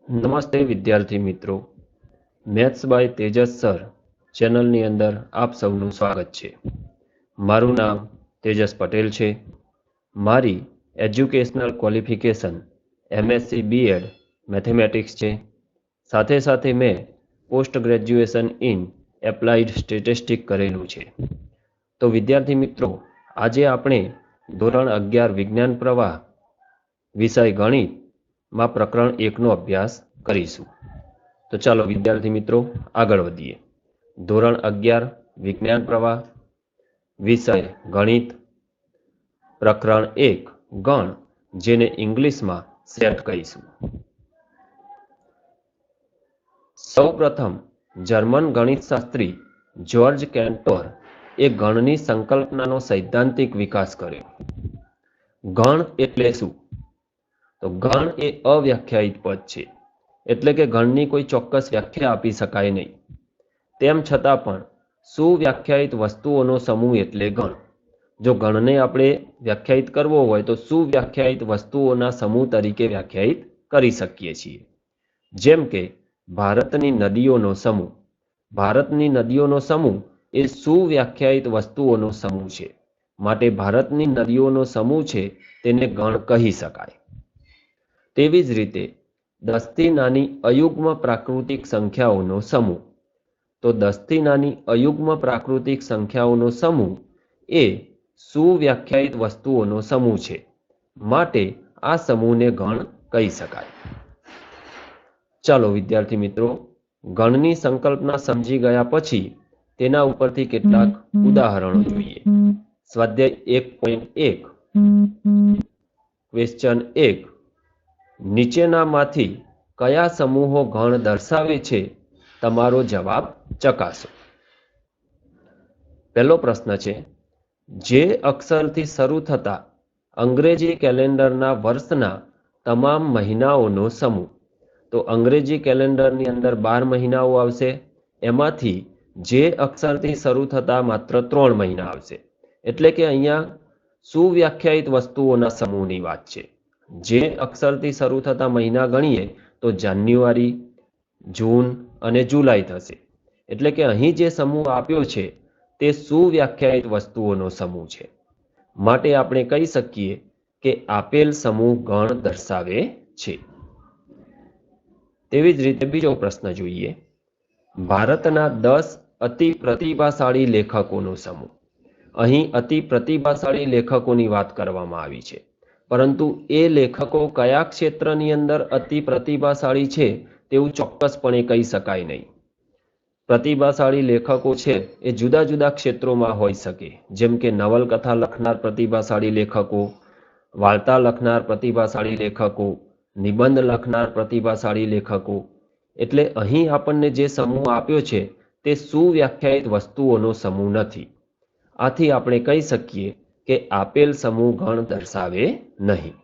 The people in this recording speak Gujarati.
નમસ્તે વિદ્યાર્થી મિત્રો, મેથ્સ બાય તેજસ સર ચેનલની અંદર આપ સૌનું સ્વાગત છે. મારું નામ તેજસ પટેલ છે. મારી educational qualification MSc BEd mathematics છે. સાથે સાથે મેં post graduation in applied statistic કરેલું છે. તો વિદ્યાર્થી મિત્રો, આજે આપણે ધોરણ 11 વિજ્ઞાન પ્રવાહ વિષય ગણિતમાં પ્રકરણ 1નો અભ્યાસ કરીશું. તો ચાલો વિદ્યાર્થી મિત્રો આગળ વધીએ. ધોરણ 11 વિજ્ઞાન પ્રવાહ વિષય ગણિત પ્રકરણ 1 ગણ, જેને ઇંગ્લિશમાં સેટ કહીશું. સૌપ્રથમ જર્મન ગણિતશાસ્ત્રી જ્યોર્જ કેન્ટર એ ગણની સંકલ્પનાનો સૈદ્ધાંતિક વિકાસ કર્યો. ગણ એટલે શું? તો ગણ એ અવ્યાખ્યાયિત પદ છે, એટલે કે ગણની કોઈ ચોક્કસ વ્યાખ્યા આપી શકાય નહીં. તેમ છતાં પણ સુવ્યાખ્યાયિત વસ્તુઓનો સમૂહ એટલે ગણ. જો ગણને આપણે વ્યાખ્યાયિત કરવો હોય તો સુવ્યાખ્યાયિત વસ્તુઓના સમૂહ તરીકે વ્યાખ્યાયિત કરી શકીએ છીએ. જેમ કે ભારતની નદીઓનો સમૂહ. ભારતની નદીઓનો સમૂહ એ સુવ્યાખ્યાયિત વસ્તુઓનો સમૂહ છે, માટે ભારતની નદીઓનો સમૂહ છે તેને ગણ કહી શકાય. તેવી જ રીતે 10 થી નાની અયુગ્મ પ્રાકૃતિક સંખ્યાઓનો સમૂહ. તો 10 થી નાની અયુગ્મ પ્રાકૃતિક સંખ્યાઓનો સમૂહ એ સુવ્યાખ્યાયિત વસ્તુઓનો સમૂહ છે, માટે આ સમૂહને ગણ કહી શકાય. ચાલો વિદ્યાર્થી મિત્રો, ગણની સંકલ્પના સમજી ગયા પછી તેના ઉપરથી કેટલાક ઉદાહરણો જોઈએ. સ્વાધ્યાય 1.1 ક્વેશ્ચન 1, નીચેનામાંથી કયા સમૂહો ગણ દર્શાવે છે? તમારો જવાબ ચકાસો. પહેલો પ્રશ્ન છે, જે અક્ષરથી શરૂ થતા અંગ્રેજી કેલેન્ડરના વર્ષના તમામ મહિનાઓનો સમૂહ. તો અંગ્રેજી કેલેન્ડરની અંદર 12 મહિનાઓ આવશે, એમાંથી જે અક્ષરથી શરૂ થતા માત્ર 3 મહિના આવશે. એટલે કે અહીંયા સુવ્યાખ્યાયિત વસ્તુઓના સમૂહની વાત છે. જે અક્ષરથી શરૂ થતા મહિના ગણીએ તો જાન્યુઆરી, જૂન અને જુલાઈ થશે. એટલે કે અહીં જે સમૂહ આપ્યો છે તે સુવ્યાખ્યાયિત વસ્તુઓનો સમૂહ છે, માટે આપણે કહી શકીએ કે આપેલ સમૂહ ગણ દર્શાવે છે. તેવી જ રીતે બીજો પ્રશ્ન જોઈએ. ભારતના 10 અતિ પ્રતિભાશાળી લેખકોનો સમૂહ. અહીં અતિ પ્રતિભાશાળી લેખકોની વાત કરવામાં આવી છે, પરંતુ એ લેખકો કયા ક્ષેત્રની અંદર અતિ પ્રતિભાશાળી છે તેવું ચોક્કસપણે કહી શકાય નહીં. પ્રતિભાશાળી લેખકો છે એ જુદા જુદા ક્ષેત્રોમાં હોઈ શકે, જેમ કે નવલકથા લખનાર પ્રતિભાશાળી લેખકો, વાર્તા લખનાર પ્રતિભાશાળી લેખકો, નિબંધ લખનાર પ્રતિભાશાળી લેખકો. એટલે અહીં આપણને જે સમૂહ આપ્યો છે તે સુવ્યાખ્યાયિત વસ્તુઓનો સમૂહ નથી. આથી આપણે કહી શકીએ કે આપેલ સમૂહ ગણ દર્શાવે નહીં.